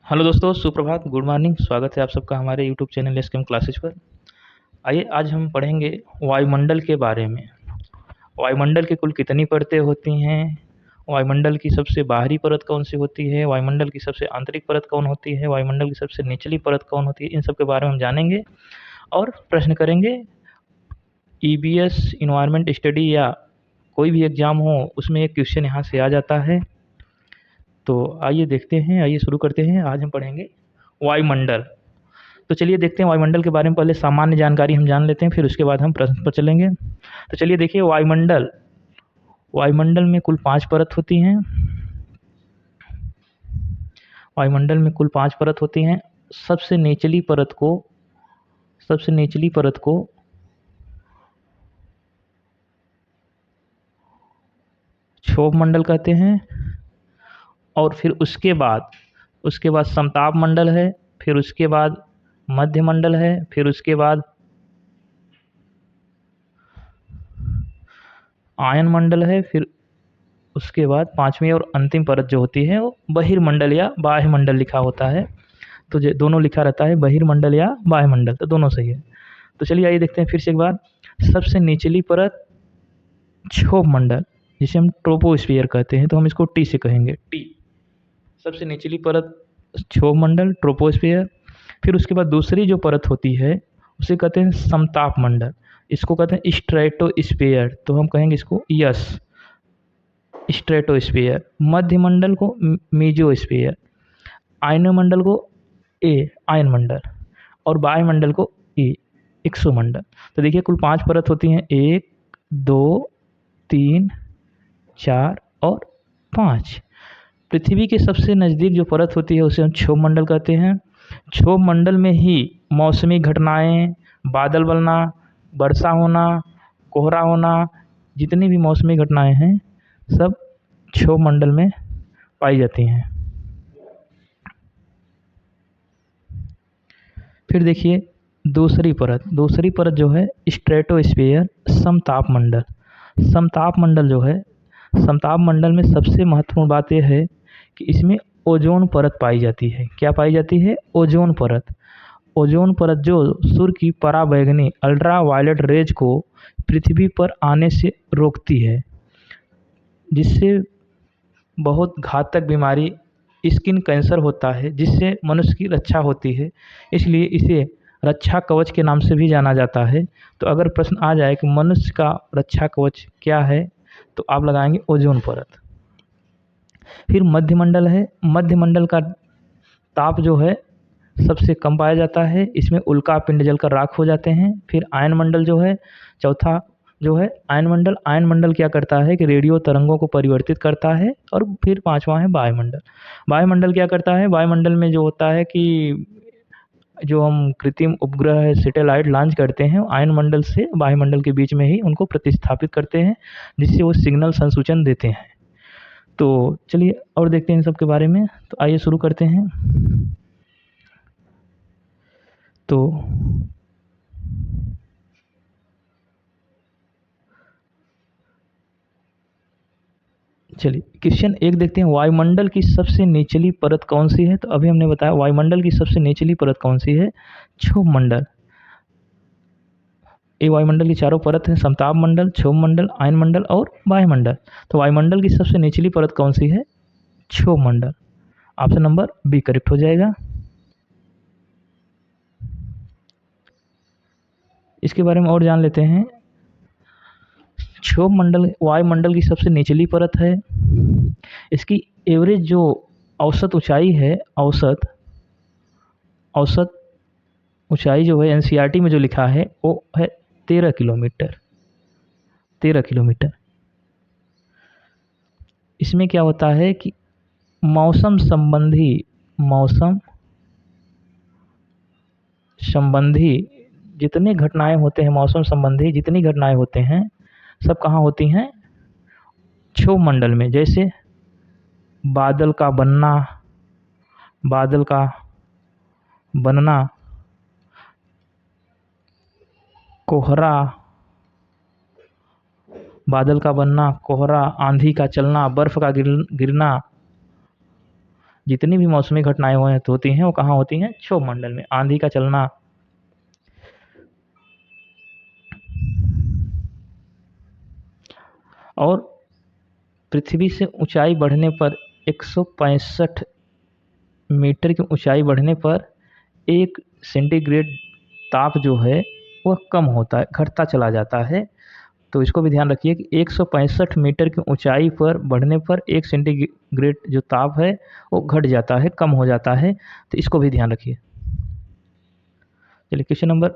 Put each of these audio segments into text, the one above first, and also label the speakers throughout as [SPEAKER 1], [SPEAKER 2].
[SPEAKER 1] Hello दोस्तों, सुप्रभात, good morning. स्वागत है आप सबका हमारे यूट्यूब चैनल एसकेएम क्लासेज पर। आइए आज हम पढ़ेंगे वायुमंडल के बारे में। वायुमंडल की कुल कितनी परतें होती हैं, वायुमंडल की सबसे बाहरी परत कौन सी होती है, वायुमंडल की सबसे आंतरिक परत कौन होती है, वायुमंडल की सबसे निचली परत कौन होती है, इन सब के बारे में हम जानेंगे और प्रश्न करेंगे। ईबीएस इन्वायरमेंट स्टडी या कोई भी एग्ज़ाम हो उसमें एक क्वेश्चन यहाँ से आ जाता है। तो आइए देखते हैं, आइए शुरू करते हैं। आज हम पढ़ेंगे वायुमंडल। तो चलिए देखते हैं वायुमंडल के बारे में। पहले सामान्य जानकारी हम जान लेते हैं, फिर उसके बाद हम प्रश्न पर चलेंगे। तो चलिए देखिए, वायुमंडल वायुमंडल में कुल 5 परत होती हैं। वायुमंडल में कुल 5 परत होती हैं। सबसे निचली परत को क्षोभ मंडल कहते हैं। और फिर उसके बाद समताप मंडल है, फिर उसके बाद मध्य मंडल है, फिर उसके बाद आयन मंडल है, फिर उसके बाद 5वीं और अंतिम परत जो होती है वो बहिर्मंडल या बाह्यमंडल लिखा होता है। तो दोनों लिखा रहता है, बहिर्मंडल या बाह्यमंडल, तो दोनों सही है। तो चलिए आइए देखते हैं फिर से एक बार। सबसे निचली परत क्षोभ मंडल, जिसे हम ट्रोपोस्फियर कहते हैं, तो हम इसको टी से कहेंगे, टी। सबसे निचली परत क्षोभ मंडल, ट्रोपोस्फियर। फिर उसके बाद दूसरी जो परत होती है उसे कहते हैं समताप मंडल, इसको कहते हैं स्ट्रेटोस्फियर, तो हम कहेंगे इसको यस, स्ट्रेटोस्फियर। मध्य मंडल को मीजोस्फियर, आयनमंडल को ए, आयन मंडल, और वायुमंडल को ई, एक्सोमंडल। तो देखिए कुल 5 परत होती हैं, 1, 2, 3, 4 और 5। पृथ्वी के सबसे नज़दीक जो परत होती है उसे हम क्षोभ मंडल कहते हैं। क्षोभ मंडल में ही मौसमी घटनाएं, बादल बनना, वर्षा होना, कोहरा होना, जितनी भी मौसमी घटनाएं हैं सब क्षोभ मंडल में पाई जाती हैं। फिर देखिए दूसरी परत जो है स्ट्रेटोस्फियर, समताप मंडल। समताप मंडल जो है, समताप मंडल में सबसे महत्वपूर्ण बात यह है कि इसमें ओजोन परत पाई जाती है। क्या पाई जाती है? ओजोन परत। ओजोन परत जो सूर्य की पराबैंगनी अल्ट्रा वायलेट रेज को पृथ्वी पर आने से रोकती है, जिससे बहुत घातक बीमारी स्किन कैंसर होता है, जिससे मनुष्य की रक्षा होती है। इसलिए इसे रक्षा कवच के नाम से भी जाना जाता है। तो अगर प्रश्न आ जाए कि मनुष्य का रक्षा कवच क्या है, तो आप लगाएंगे ओजोन परत। फिर मध्यमंडल है। मध्यमंडल का ताप जो है सबसे कम पाया जाता है, इसमें उल्का पिंड जलकर राख हो जाते हैं। फिर आयन मंडल जो है चौथा जो है आयन मंडल। आयन मंडल क्या करता है कि रेडियो तरंगों को परिवर्तित करता है। और फिर 5वां है वायुमंडल। वायुमंडल क्या करता है? वायुमंडल में जो होता है कि जो हम कृत्रिम उपग्रह सैटेलाइट लॉन्च करते हैं, आयन मंडल से वायुमंडल के बीच में ही उनको प्रतिस्थापित करते हैं, जिससे वो सिग्नल संसूचन देते हैं। तो चलिए और देखते हैं इन सब के बारे में। तो आइए शुरू करते हैं। तो चलिए क्वेश्चन 1 देखते हैं। वायुमंडल की सबसे निचली परत कौन सी है? तो अभी हमने बताया वायुमंडल की सबसे निचली परत कौन सी है? क्षोभ मंडल। ये वायुमंडल की चारों परत हैं, समताप मंडल, क्षोभ मंडल, आयन मंडल और वायुमंडल। तो वायुमंडल की सबसे निचली परत कौन सी है? क्षोभ मंडल। ऑप्शन नंबर बी करेक्ट हो जाएगा। इसके बारे में और जान लेते हैं। क्षोभ मंडल वायुमंडल की सबसे निचली परत है। इसकी एवरेज जो औसत ऊंचाई है, औसत ऊंचाई जो है एनसीईआरटी में जो लिखा है वो है 13 किलोमीटर। 13 किलोमीटर। इसमें क्या होता है कि मौसम संबंधी जितनी घटनाएं होते हैं, मौसम संबंधी जितनी घटनाएं होते हैं सब कहाँ होती हैं? क्षोभ मंडल में। जैसे बादल का बनना, कोहरा, आंधी का चलना, बर्फ का गिरना, जितनी भी मौसमी घटनाएं होती हैं वो कहाँ होती हैं? क्षोभ मंडल में। आंधी का चलना, और पृथ्वी से ऊंचाई बढ़ने पर 165 मीटर की ऊंचाई बढ़ने पर 1 सेंटीग्रेड ताप जो है वह कम होता है, घटता चला जाता है। तो इसको भी ध्यान रखिए कि 165 मीटर की ऊंचाई पर बढ़ने पर 1 सेंटीग्रेड जो ताप है वो घट जाता है, कम हो जाता है। तो इसको भी ध्यान रखिए। चलिए क्वेश्चन नंबर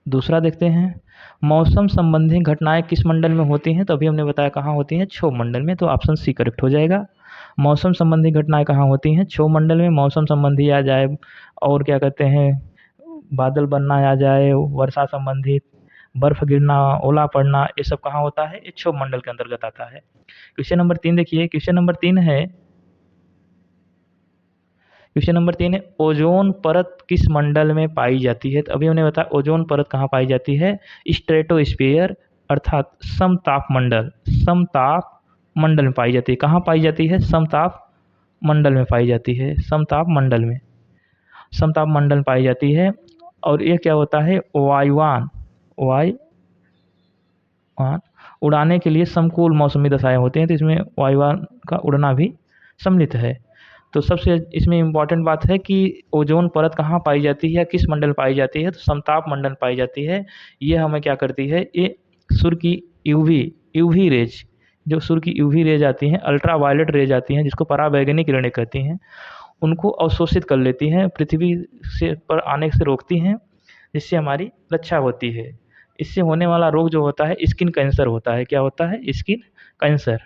[SPEAKER 1] दूसरा देखते हैं। मौसम संबंधी घटनाएं किस मंडल में होती हैं? तो अभी हमने बताया कहाँ होती हैं? क्षोभ मंडल में। तो ऑप्शन सी करेक्ट हो जाएगा। मौसम संबंधी घटनाएं कहाँ होती हैं? क्षोभ मंडल में। मौसम संबंधी आ जाए, और क्या कहते हैं, बादल बनना आ जाए, वर्षा संबंधित, बर्फ गिरना, ओला पड़ना, ये सब कहाँ होता है? ये क्षोभ मंडल के अंतर्गत आता है। क्वेश्चन नंबर 3 देखिए। क्वेश्चन नंबर 3 है ओजोन परत किस मंडल में पाई जाती है? तो अभी हमने बताया ओजोन परत कहाँ पाई जाती है? स्ट्रेटोस्फीयर अर्थात समताप मंडल, समताप मंडल में पाई जाती है। कहाँ पाई जाती है? समताप मंडल में पाई जाती है। समताप मंडल में, समताप मंडल में पाई जाती है। और ये क्या होता है? वायुयान उड़ाने के लिए समकूल मौसमी दशाएं होती हैं, तो इसमें वायुयान का उड़ना भी सम्मिलित है। तो सबसे इसमें इम्पॉर्टेंट बात है कि ओजोन परत कहाँ पाई जाती है या किस मंडल में पाई जाती है? तो समताप मंडल पाई जाती है। ये हमें क्या करती है? ये सूर्य की यूवी रेज, जो सूर्य की यूवी रेज आती हैं, अल्ट्रा वायलेट रेज आती हैं, जिसको पराबैंगनी किरणें कहती हैं, उनको अवशोषित कर लेती हैं, पृथ्वी से पर आने से रोकती हैं, जिससे हमारी रक्षा होती है। इससे होने वाला रोग जो होता है स्किन कैंसर होता है। क्या होता है? Skin cancer.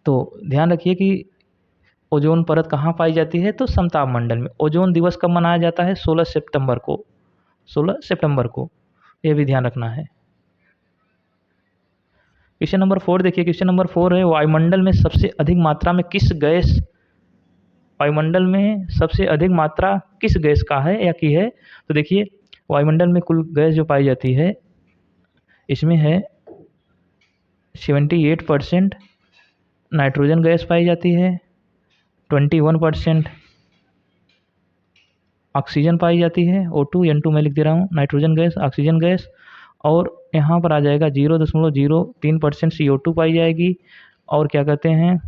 [SPEAKER 1] तो ध्यान रखिए कि ओजोन परत कहाँ पाई जाती है? तो समताप मंडल में। ओजोन दिवस कब मनाया जाता है? 16 सितंबर को। 16 सितंबर को, यह भी ध्यान रखना है। क्वेश्चन नंबर 4 देखिए। क्वेश्चन नंबर 4 है वायुमंडल में सबसे अधिक मात्रा में किस गैस, वायुमंडल में सबसे अधिक मात्रा किस गैस का है या की है? तो देखिए वायुमंडल में कुल गैस जो पाई जाती है, इसमें है 78% नाइट्रोजन गैस पाई जाती है, 21% ऑक्सीजन पाई जाती है, O2 N2 मैं लिख दे रहा हूँ, नाइट्रोजन गैस, ऑक्सीजन गैस, और यहाँ पर आ जाएगा 0.03% CO2 पाई जाएगी। और क्या कहते हैं,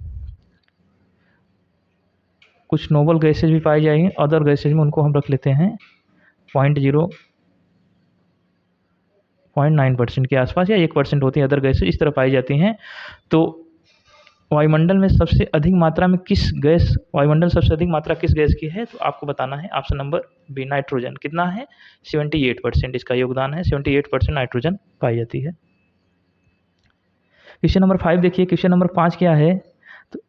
[SPEAKER 1] कुछ नोबल गैसेज भी पाई जाएंगी, अदर गैसेज में उनको हम रख लेते हैं 0.9% के आसपास, या 1% होती है अदर गैसेज, इस तरह पाई जाती हैं। तो वायुमंडल में सबसे अधिक मात्रा में किस गैस, वायुमंडल सबसे अधिक मात्रा किस गैस की है? तो आपको बताना है ऑप्शन नंबर बी, नाइट्रोजन। कितना है? 78% इसका योगदान है, 78% नाइट्रोजन पाई जाती है। क्वेश्चन नंबर 5 देखिए। क्वेश्चन नंबर 5 क्या है? तो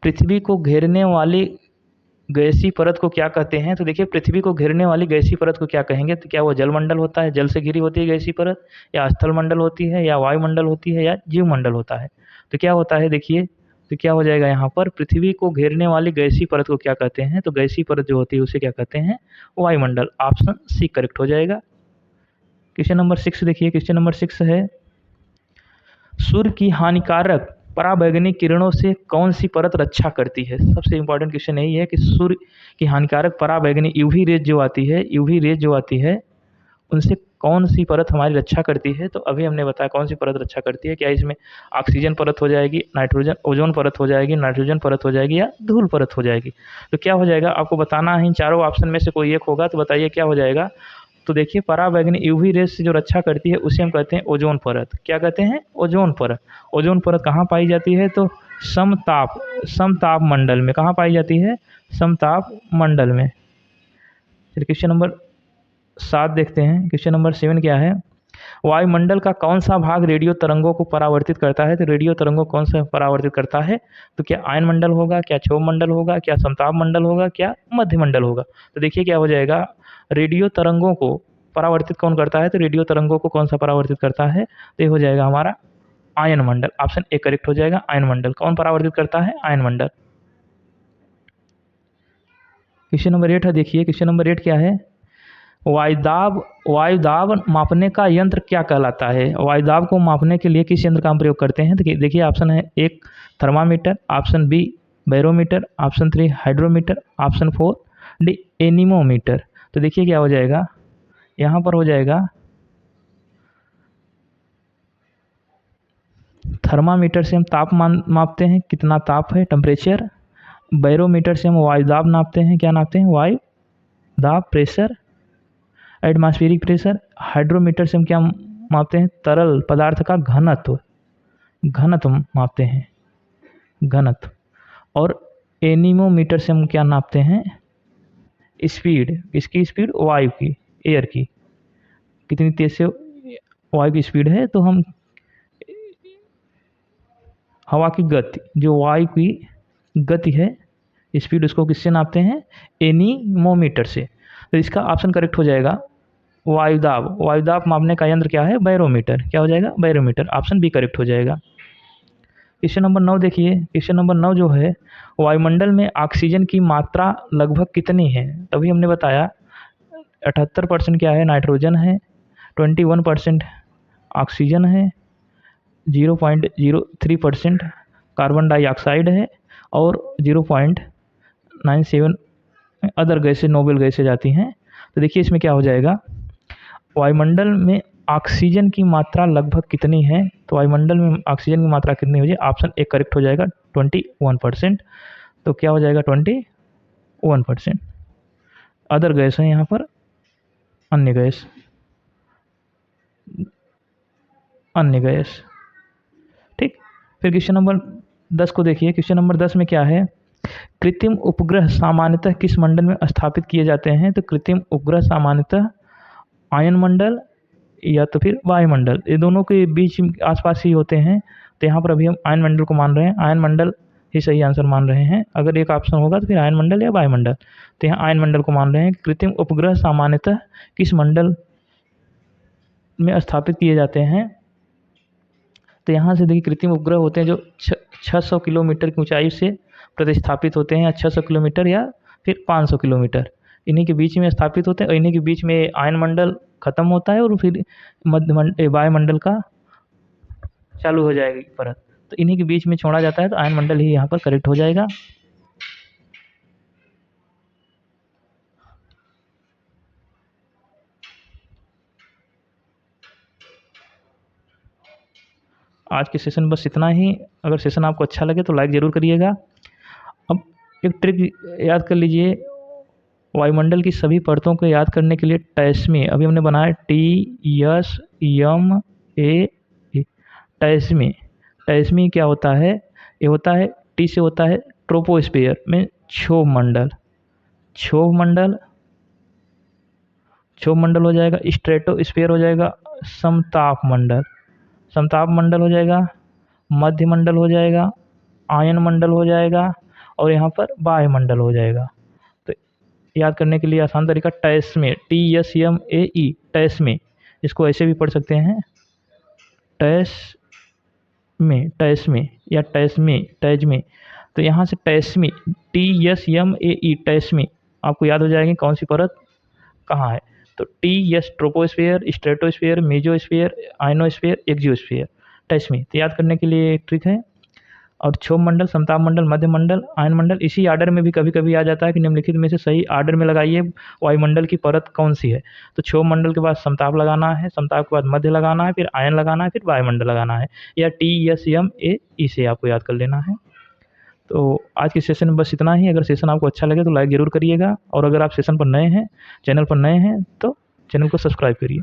[SPEAKER 1] पृथ्वी को घेरने वाली गैसीय परत को क्या कहते हैं? तो देखिए पृथ्वी को घेरने वाली गैसीय परत को क्या कहेंगे? तो क्या वो जलमंडल होता है, जल से घिरी होती है गैसीय परत, या स्थल मंडल होती है, या वायुमंडल होती है, या जीवमंडल होता है? तो क्या होता है देखिए, तो क्या हो जाएगा यहाँ पर, पृथ्वी को घेरने वाली गैसीय परत को क्या कहते हैं? तो गैसीय परत जो होती है उसे क्या कहते हैं? वायुमंडल। ऑप्शन सी करेक्ट हो जाएगा। क्वेश्चन नंबर 6 देखिए। क्वेश्चन नंबर 6 है सूर्य की हानिकारक पराबैंगनी किरणों से कौन सी परत रक्षा करती है? सबसे इंपॉर्टेंट क्वेश्चन यही है कि सूर्य की हानिकारक पराबैंगनी यूवी रेज जो आती है, उनसे कौन सी परत हमारी रक्षा करती है? तो अभी हमने बताया कौन सी परत रक्षा करती है। क्या इसमें ऑक्सीजन परत हो जाएगी, नाइट्रोजन ओजोन परत हो जाएगी, नाइट्रोजन परत हो जाएगी, या धूल परत हो जाएगी? तो क्या हो जाएगा आपको बताना है, इन चारों ऑप्शन में से कोई एक होगा। तो बताइए क्या हो जाएगा? तो देखिए पराबैंगनी यूवी रेज से जो रक्षा करती है उसे हम कहते हैं ओजोन परत। क्या कहते हैं? ओजोन परत। ओजोन परत कहाँ पाई जाती है? तो समताप मंडल में। कहाँ पाई जाती है? समताप मंडल में। फिर क्वेश्चन नंबर 7 देखते हैं। क्वेश्चन नंबर 7 क्या है? वायुमंडल का कौन सा भाग रेडियो तरंगों को परावर्तित करता है? तो रेडियो तरंगों कौन सा परावर्तित करता है? तो क्या आयन मंडल होगा, क्या क्षोभ मंडल होगा, क्या समताप मंडल होगा, क्या मध्य मंडल होगा? तो देखिए क्या हो जाएगा, रेडियो तरंगों को परावर्तित कौन करता है? तो रेडियो तरंगों को कौन सा परावर्तित करता है? तो ये हो जाएगा हमारा ion Mandal. Option A correct हो जाएगा, आयन मंडल। कौन परावर्तित करता है? आयन मंडल। क्वेश्चन नंबर 8 है देखिए। क्वेश्चन नंबर 8 क्या है? वायुदाब मापने का यंत्र क्या कहलाता है? वायुदाब को मापने के लिए किस यंत्र का हम प्रयोग करते हैं? तो देखिए ऑप्शन है, एक thermometer, option B barometer, option 3 hydrometer, option 4 D anemometer. तो देखिए क्या हो जाएगा, यहाँ पर हो जाएगा थर्मामीटर से हम तापमान मापते हैं, कितना ताप है, टेम्परेचर। बैरोमीटर से हम वायुदाब नापते हैं, क्या नापते हैं, वायु दाब, प्रेशर, एटमॉस्फेरिक प्रेशर। हाइड्रोमीटर से हम क्या मापते हैं, तरल पदार्थ का घनत्व, घनत्व मापते हैं, घनत्व। और एनीमोमीटर से हम क्या नापते हैं, स्पीड, किसकी स्पीड, वायु की, एयर की, कितनी तेज से वायु की स्पीड है। तो हम हवा की गति, जो वायु की गति है, स्पीड, उसको किससे नापते हैं, एनीमोमीटर से। तो इसका ऑप्शन करेक्ट हो जाएगा वायुदाब। वायुदाब मापने का यंत्र क्या है, बैरोमीटर। क्या हो जाएगा, बैरोमीटर। ऑप्शन बी करेक्ट हो जाएगा। क्वेश्चन नंबर 9 देखिए, क्वेश्चन नंबर 9 जो है, वायुमंडल में ऑक्सीजन की मात्रा लगभग कितनी है। तभी हमने बताया 78% क्या है, नाइट्रोजन है, 21% ऑक्सीजन है, 0.03% कार्बन डाइऑक्साइड है, और 0.97 अदर गैसें, नोबेल गैसें जाती हैं। तो देखिए इसमें क्या हो जाएगा, वायुमंडल में ऑक्सीजन की मात्रा लगभग कितनी है। तो वायुमंडल में ऑक्सीजन की मात्रा कितनी हो जाए, ऑप्शन ए करेक्ट हो जाएगा 21%। तो क्या हो जाएगा 21%। अदर गैस है यहाँ पर, अन्य गैस, अन्य गैस, ठीक। फिर क्वेश्चन नंबर 10 को देखिए। क्वेश्चन नंबर 10 में क्या है, कृत्रिम उपग्रह सामान्यतः किस मंडल में स्थापित किए जाते हैं। तो कृत्रिम उपग्रह सामान्यतः आयन मंडल या तो फिर वायुमंडल, ये दोनों के बीच आसपास ही होते हैं। तो यहाँ पर अभी हम आयन मंडल को मान रहे हैं, आयन मंडल ही सही आंसर मान रहे हैं। अगर एक ऑप्शन होगा तो फिर आयन मंडल या वायुमंडल। तो यहाँ आयन मंडल को मान रहे हैं। कृत्रिम उपग्रह सामान्यतः किस मंडल में स्थापित किए जाते हैं। तो यहाँ से देखिए कृत्रिम उपग्रह होते हैं जो 600 किलोमीटर की ऊंचाई से प्रतिस्थापित होते हैं, 600 किलोमीटर या फिर 500 किलोमीटर, इन्हीं के बीच में स्थापित होते हैं। और इन्हीं के बीच में आयन मंडल खत्म होता है और फिर वायुमंडल का चालू हो जाएगी परत। तो इन्हीं के बीच में छोड़ा जाता है, तो आयन मंडल ही यहाँ पर करेक्ट हो जाएगा। आज के सेशन बस इतना ही। अगर सेशन आपको अच्छा लगे तो लाइक ज़रूर करिएगा। अब एक ट्रिक याद कर लीजिए, वायुमंडल की सभी परतों को याद करने के लिए टैस्मी, अभी हमने बनाया TSMA, टैस्मी। टैस्मी क्या होता है, ये होता है टी से होता है ट्रोपोस्फीयर में क्षोभ मंडल, क्षोभ मंडल, क्षोभ मंडल हो जाएगा। स्ट्रेटोस्फीयर हो जाएगा समताप मंडल, समताप मंडल हो जाएगा। मध्य मंडल हो जाएगा, आयन मंडल हो जाएगा, और यहाँ पर वायुमंडल हो जाएगा। तो याद करने के लिए आसान तरीका टैस्मे, TSMAE, टैस्मे। इसको ऐसे भी पढ़ सकते हैं, टैस्मे, टैस्मे या टैस्मे, टैजमे। तो यहाँ से टैस्मी, TSMAE, टैस्मी, आपको याद हो जाएगी कौन सी परत कहाँ है। तो TS troposphere, stratosphere, mesosphere, ionosphere, exosphere, टैस्मी। तो याद करने के लिए एक ट्रिक है। और क्षोभ मंडल, समताप मंडल, मध्य मंडल, आयन मंडल, इसी आर्डर में भी कभी कभी आ जाता है कि निम्नलिखित में से सही आर्डर में लगाइए वायुमंडल की परत कौन सी है। तो क्षोभ मंडल के बाद समताप लगाना है, समताप के बाद मध्य लगाना है, फिर आयन लगाना है, फिर वायुमंडल लगाना है, या TSMAE से आपको याद कर लेना है। तो आज के सेशन में बस इतना ही। अगर सेशन आपको अच्छा लगे तो लाइक ज़रूर करिएगा, और अगर आप सेशन पर नए हैं, चैनल पर नए हैं, तो चैनल को सब्सक्राइब करिए।